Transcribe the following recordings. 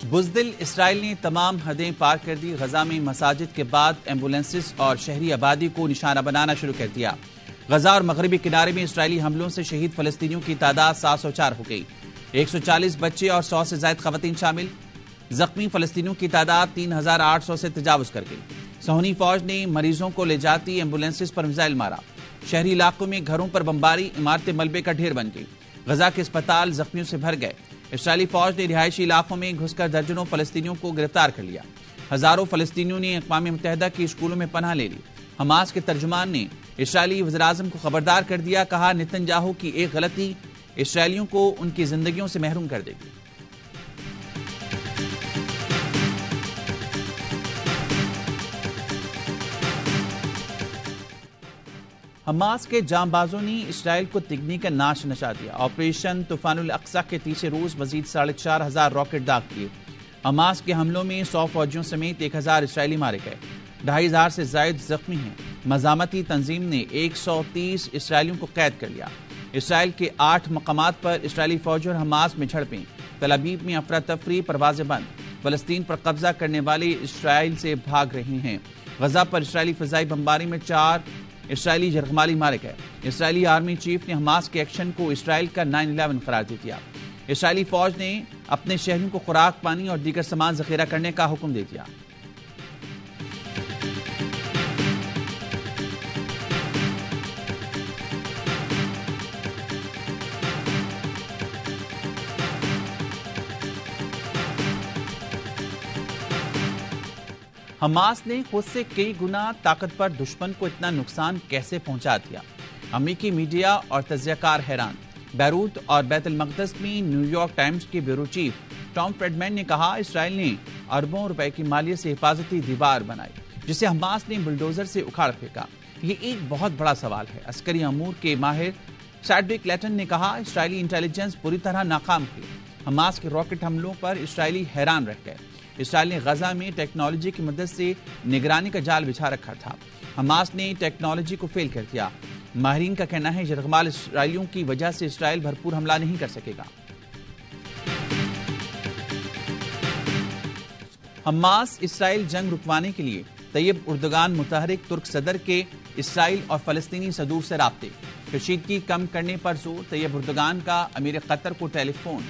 بزدل اسرائیل نے تمام حدیں پار کر دی۔ غزہ میں مساجد کے بعد ایمبولینسز اور شہری آبادی کو نشانہ بنانا شروع کر دیا۔ غزہ اور مغربی کنارے میں اسرائیلی حملوں سے شہید فلسطینیوں کی تعداد 704 ہو گئی۔ 140 بچے اور 100 سے زائد خواتین شامل۔ زخمی فلسطینیوں کی تعداد 3800 سے تجاوز کر گئی۔ صہیونی فوج نے مریضوں کو لے جاتی ایمبولینسز پر میزائل مارا۔ شہری علاقوں میں گھروں پر بمباری، عمارتیں ملبے کا ڈھیر بن گئی۔ غزہ کے اسپتال زخمیوں سے بھر گئے۔ اسرائیلی فوج نے رہائشی علاقوں میں گھس کر درجنوں فلسطینیوں کو گرفتار کر لیا۔ ہزاروں فلسطینیوں نے اقوام متحدہ کی اسکولوں میں پناہ لے لی۔ حماس کے ترجمان نے اسرائیلی وزیراعظم کو خبردار کر دیا، کہا نتن یاہو کی ایک غلطی اسرائیلیوں کو ان کی زندگیوں سے محروم کر دے گی۔ حماس کے جانبازوں نے اسرائیل کو تکنیکل ناش نشا دیا۔ آپریشن طوفان الاقصی کے تیسرے روز مزید 4500 راکٹ داغ کیے۔ حماس کے حملوں میں 100 فوجیوں سمیت 1000 اسرائیلی مارے گئے۔ 2500 سے زائد زخمی ہیں۔ مزاحمتی تنظیم نے 130 اسرائیلیوں کو قید کر لیا۔ اسرائیل کے 8 مقامات پر اسرائیلی فوج اور حماس میں جھڑپیں۔ تل ابیب میں افراتفری، پروازیں بند۔ فلسطین پر قبضہ کرنے والے اسرائیل سے بھاگ رہے ہیں۔ غزہ پر اسرائیلی فضائی بمباری میں 4 اسرائیلی یرغمالی مارے گئے۔ اسرائیلی آرمی چیف نے حماس کے ایکشن کو اسرائیل کا 9/11 قرار دے دیا۔ اسرائیلی فوج نے اپنے شہریوں کو خوراک، پانی اور دیگر سامان ذخیرہ کرنے کا حکم دے دیا۔ حماس نے خود سے کئی گنا طاقتور دشمن کو اتنا نقصان کیسے پہنچا دیا؟ امریکی میڈیا اور تجزیہ کار حیران۔ بیروت اور بیت المقدس میں نیو یارک ٹائمز کے بیورو چیف ٹام فریڈمین نے کہا اسرائیل نے اربوں روپے کی مالیت سے حفاظتی دیوار بنائی جسے حماس نے بلڈوزر سے اکھاڑ پھینکا۔ یہ ایک بہت بڑا سوال ہے۔ عسکری امور کے ماہر سیڈوک لیٹن نے کہا اسرائیلی انٹیلیجنس پوری طرح ناکام تھی۔ حماس کے راکٹ حملوں پر اسرائیلی حیران رہ گئے۔ اسرائیل نے غزہ میں ٹیکنالوجی کی مدد سے نگرانی کا جال بچھا رکھا تھا۔ حماس نے ٹیکنالوجی کو فیل کر دیا۔ ماہرین کا کہنا ہے یرغمال اسرائیلیوں کی وجہ سے اسرائیل بھرپور حملہ نہیں کر سکے گا۔ حماس اسرائیل جنگ رکوانے کے لیے طیب اردوغان متحرک ترک صدر کے اسرائیل اور فلسطینی صدور سے رابطے۔ کشیدگی کم کرنے پر زور، طیب اردوغان کا امیر قطر کو ٹیلی فون۔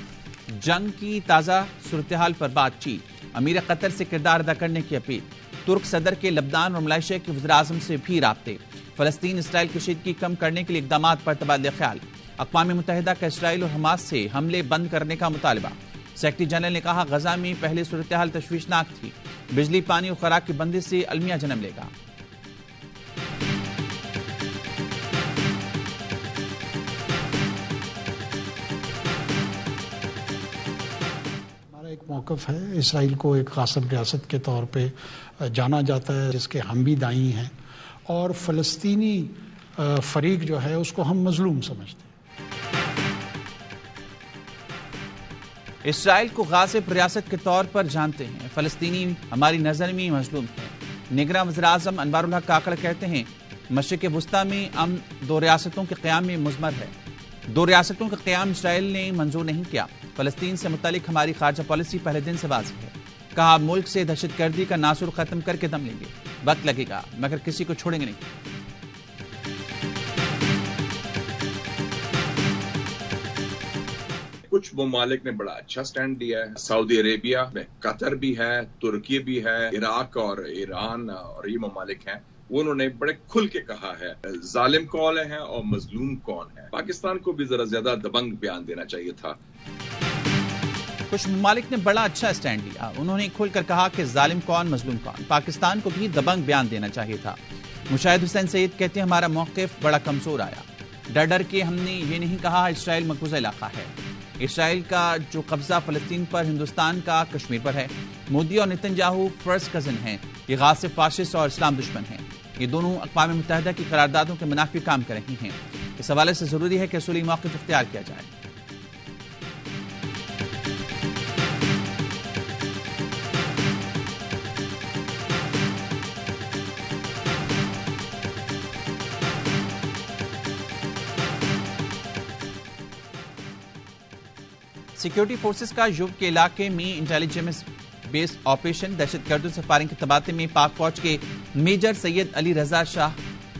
جنگ کی تازہ صورتحال پر بات چیت، امیر قطر سے کردار ادا کرنے کی اپیل۔ ترک صدر کے لبنان اور ملائیشیا کے وزیراعظم سے بھی رابطے۔ فلسطین اسرائیل کشیدگی کم کرنے کے لیے اقدامات پر تبادلہ خیال۔ اقوام متحدہ کا اسرائیل اور حماس سے حملے بند کرنے کا مطالبہ۔ سیکرٹری جنرل نے کہا غزہ میں پہلے صورتحال تشویشناک تھی، بجلی، پانی اور خوراک کی بندش سے المیہ جنم لے گا۔ ایک موقف ہے، اسرائیل کو ایک غاصب ریاست کے طور پہ جانا جاتا ہے جس کے ہم بھی دائیں ہیں، اور فلسطینی فریق جو ہے اس کو ہم مظلوم سمجھتے ہیں۔ اسرائیل کو غاصب ریاست کے طور پر جانتے ہیں، فلسطینی ہماری نظر میں مظلوم ہیں۔ نگراں وزیراعظم انوار الحق کاکڑ کہتے ہیں مشرق وسطیٰ میں امن 2 ریاستوں کے قیام میں مضمر ہے۔ 2 ریاستوں کا قیام اسرائیل نے منظور نہیں کیا۔ فلسطین سے متعلق ہماری خارجہ پالیسی پہلے دن سے واضح ہے۔ کہا ملک سے دہشت گردی کا ناسور ختم کر کے دم لیں گے، وقت لگے گا مگر کسی کو چھوڑیں گے نہیں۔ کچھ ممالک نے بڑا اچھا سٹینڈ دیا ہے، سعودی عربیہ میں قطر بھی ہے، ترکی بھی ہے، عراق اور ایران اور یہ ممالک ہیں، انہوں نے بڑے کھل کے کہا ہے ظالم کون ہے اور مظلوم کون ہے۔ پاکستان کو بھی ذرا زیادہ دبنگ بیان دینا چاہیے تھا۔ کچھ ممالک نے بڑا اچھا سٹینڈ لیا، انہوں نے کھل کر کہا کہ ظالم کون مظلوم کون۔ پاکستان کو بھی دبنگ بیان دینا چاہیے تھا۔ مشاہد حسین سعید کہتے ہیں ہمارا موقف بڑا کمزور آیا، ڈر کے ہم نے یہ نہیں کہا اسرائیل مقبوضہ علاقہ ہے۔ اسرائیل کا جو قبضہ فلسطین پر، ہندوستان کا کشمیر پر ہے۔ مودی اور نتن یاہو فرسٹ کزن ہیں، یہ غاصب، فاشسٹ اور اسلام دشمن ہیں۔ یہ دونوں اقوام متحدہ کی قراردادوں کے منافی کام کر رہی ہیں۔ اس حوالے سے ضروری ہے کہ اصولی موقف اختیار کیا جائے۔ سیکیورٹی فورسز کا یوب کے علاقے میں انٹیلیجنس بیس آپریشن، دہشت گردوں سے فائرنگ کے تبادلے میں پاک فوج کے میجر سید علی رضا شاہ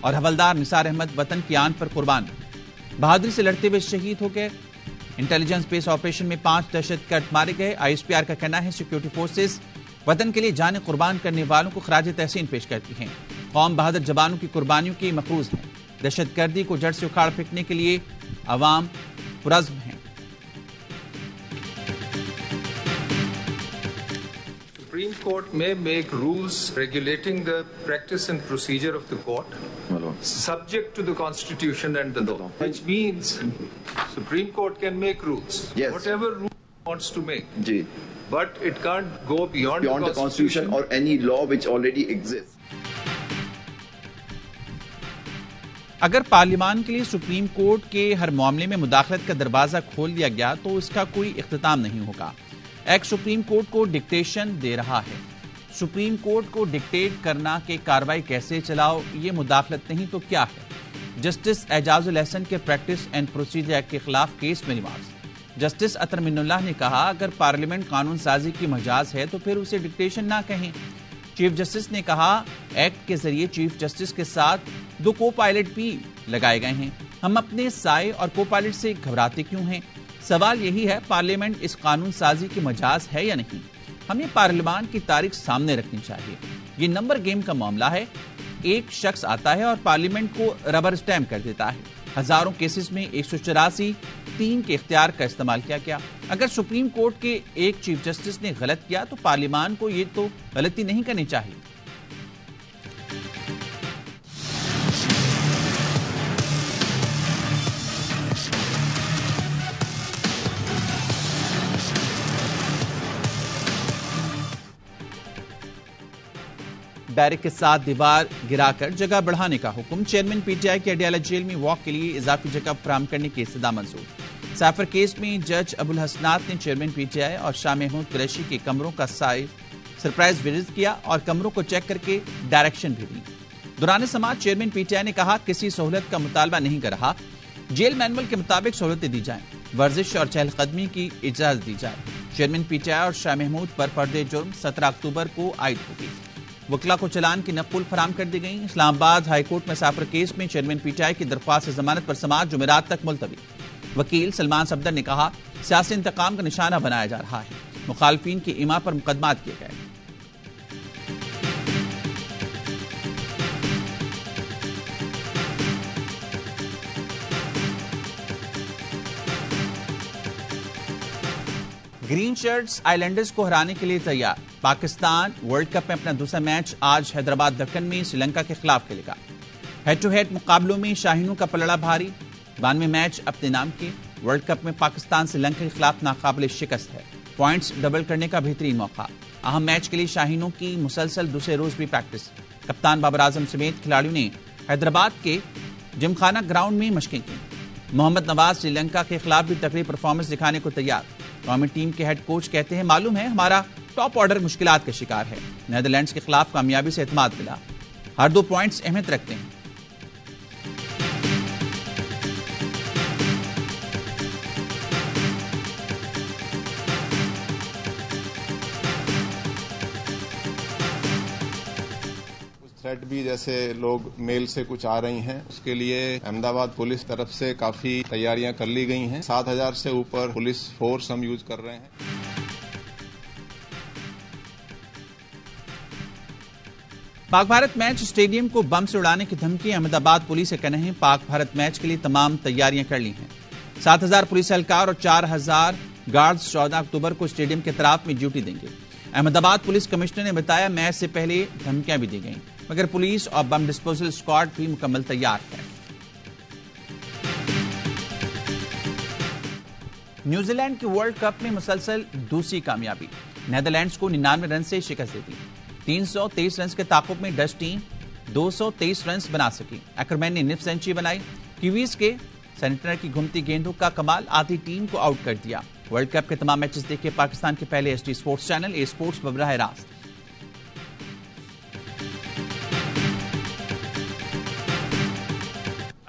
اور حوالدار نثار احمد وطن کی آن پر قربان، بہادری سے لڑتے ہوئے شہید ہو گئے۔ انٹیلیجنس بیس آپریشن میں 5 دہشت گرد مارے گئے۔ ISPR کا کہنا ہے سیکیورٹی فورسز وطن کے لیے جانیں قربان کرنے والوں کو خراج تحسین پیش کرتی ہیں۔ قوم بہادر جوانوں کی قربانیوں کی مفروض ہے۔ دہشت گردی کو جڑ سے اکھاڑ پھینکنے کے لیے عوام پرعزم ہیں۔ Supreme Court may make rules regulating the practice and procedure of the court subject to the Constitution and the law, which means Supreme Court can make rules, whatever rule it wants to make, but it can't go beyond the Constitution or any law which already exists. اگر پارلیمان کے لیے supreme court کے ہر معاملے میں مداخلت کا دروازہ کھول دیا گیا تو اس کا کوئی اختتام نہیں ہوگا۔ ایک سپریم کورٹ کو ڈکٹیشن دے رہا ہے۔ سپریم کورٹ کو ڈکٹیٹ کرنا کہ کارروائی کیسے چلاؤ، یہ مداخلت نہیں تو کیا ہے؟ جسٹس اعجاز الحسن کے پریکٹس اینڈ پروسیجر ایکٹ کے خلاف کیس میں نماز۔ جسٹس اطہر من اللہ نے کہا اگر پارلیمنٹ قانون سازی کی مجاز ہے تو پھر اسے ڈکٹیشن نہ کہیں۔ چیف جسٹس نے کہا ایکٹ کے ذریعے چیف جسٹس کے ساتھ 2 کو پائلٹ بھی لگائے گئے ہیں، ہم اپنے سائے اور کو پائلٹ سے گھبراتے کیوں ہیں؟ سوال یہی ہے پارلیمنٹ اس قانون سازی کی مجاز ہے یا نہیں؟ ہمیں پارلیمان کی تاریخ سامنے رکھنی چاہیے۔ یہ نمبر گیم کا معاملہ ہے، ایک شخص آتا ہے اور پارلیمنٹ کو ربر اسٹیمپ کر دیتا ہے۔ ہزاروں کیسز میں 184(3) کے اختیار کا استعمال کیا گیا۔ اگر سپریم کورٹ کے ایک چیف جسٹس نے غلط کیا تو پارلیمان کو یہ تو غلطی نہیں کرنی چاہیے۔ بیرک کے ساتھ دیوار گرا کر جگہ بڑھانے کا حکم، چیئرمین پی ٹی آئی کے اڈیالہ جیل میں واک کے لیے اضافی جگہ فراہم کرنے کی استدعا منظور۔ سیفر کیس میں جج ابو الحسنات نے چیئرمین پی ٹی آئی اور شاہ محمود قریشی کے کمروں کا سرپرائز وزٹ کیا اور کمروں کو چیک کر کے ڈائریکشن بھی دی۔ دوران سماعت چیئرمین پی ٹی آئی نے کہا کسی سہولت کا مطالبہ نہیں کر رہا، جیل مینول کے مطابق سہولتیں دی جائیں، ورزش اور چہل قدمی کی اجازت دی جائے۔ چیئرمین پی ٹی آئی اور شاہ محمود پر فرد جرم 17 اکتوبر کو عائد ہوگی۔ وکلا کو چلان کی نقل فراہم کر دی گئی۔ اسلام آباد ہائی کورٹ میں سیفر کیس میں چیئرمین پی ٹی آئی کی درخواست ضمانت پر سماعت جمعرات تک ملتوی۔ وکیل سلمان صفدر نے کہا سیاسی انتقام کا نشانہ بنایا جا رہا ہے، مخالفین کی ایما پر مقدمات کیے گئے۔ گرین شرٹس آئی لینڈرز کو ہرانے کے لیے تیار۔ پاکستان ورلڈ کپ میں اپنا دوسرا میچ آج حیدرآباد دکن میں سری لنکا کے خلاف کھیلے گا۔ ہیڈ ٹو ہیڈ مقابلوں میں شاہینوں کا پلڑا بھاری، 92 میچ اپنے نام کے۔ ورلڈ کپ میں پاکستان سری لنکا کے خلاف ناقابل شکست ہے، پوائنٹس ڈبل کرنے کا بہترین موقع۔ اہم میچ کے لیے شاہینوں کی مسلسل دوسرے روز بھی پریکٹس۔ کپتان بابر اعظم سمیت کھلاڑیوں نے حیدرآباد کے جم خانہ گراؤنڈ میں مشقیں کی۔ محمد نواز سری لنکا کے خلاف بھی تکڑی پرفارمنس دکھانے کو تیار۔ قومی ٹیم کے ہیڈ کوچ کہتے ہیں معلوم ہے ہمارا ٹاپ آرڈر مشکلات کا شکار ہے، نیدرلینڈز کے خلاف کامیابی سے اعتماد ملا، ہر 2 پوائنٹس اہمیت رکھتے ہیں۔ تھریٹ بھی جیسے لوگ میل سے کچھ آ رہی ہیں، اس کے لیے احمد آباد پولیس طرف سے کافی تیاریاں کر لی گئی ہیں۔ 7000 سے اوپر پولیس فورس ہم یوز کر رہے ہیں۔ پاک بھارت میچ اسٹیڈیم کو بم سے اڑانے کی دھمکی، احمد آباد پولیس سے کہنا ہے پاک بھارت میچ کے لیے تمام تیاریاں کر لی ہیں۔ 7000 پولیس اہلکار اور 4000 گارڈز 14 اکتوبر کو اسٹیڈیم کے اطراف میں ڈیوٹی دیں گے۔ احمد آباد پولیس کمشنر نے بتایا میچ سے پہلے دھمکیاں بھی دی گئیں، مگر پولیس اور بم ڈسپوزل اسکواڈ بھی مکمل تیار ہے۔ نیوزی لینڈ کی ورلڈ کپ میں مسلسل دوسری کامیابی، نیدرلینڈز کو 99 رن سے شکست دیتی۔ 323 رنز کے تعاقب میں ڈچ ٹیم 223 رنز بنا سکی۔ ایکرمین نے نصف سینچری بنائی۔ کیویز کے سینٹر کی گھومتی گیندوں کا کمال آدھی ٹیم کو آؤٹ کر دیا۔ ورلڈ کپ کے تمام میچز دیکھے پاکستان کے پہلے S T sports channel a sports براہ راست۔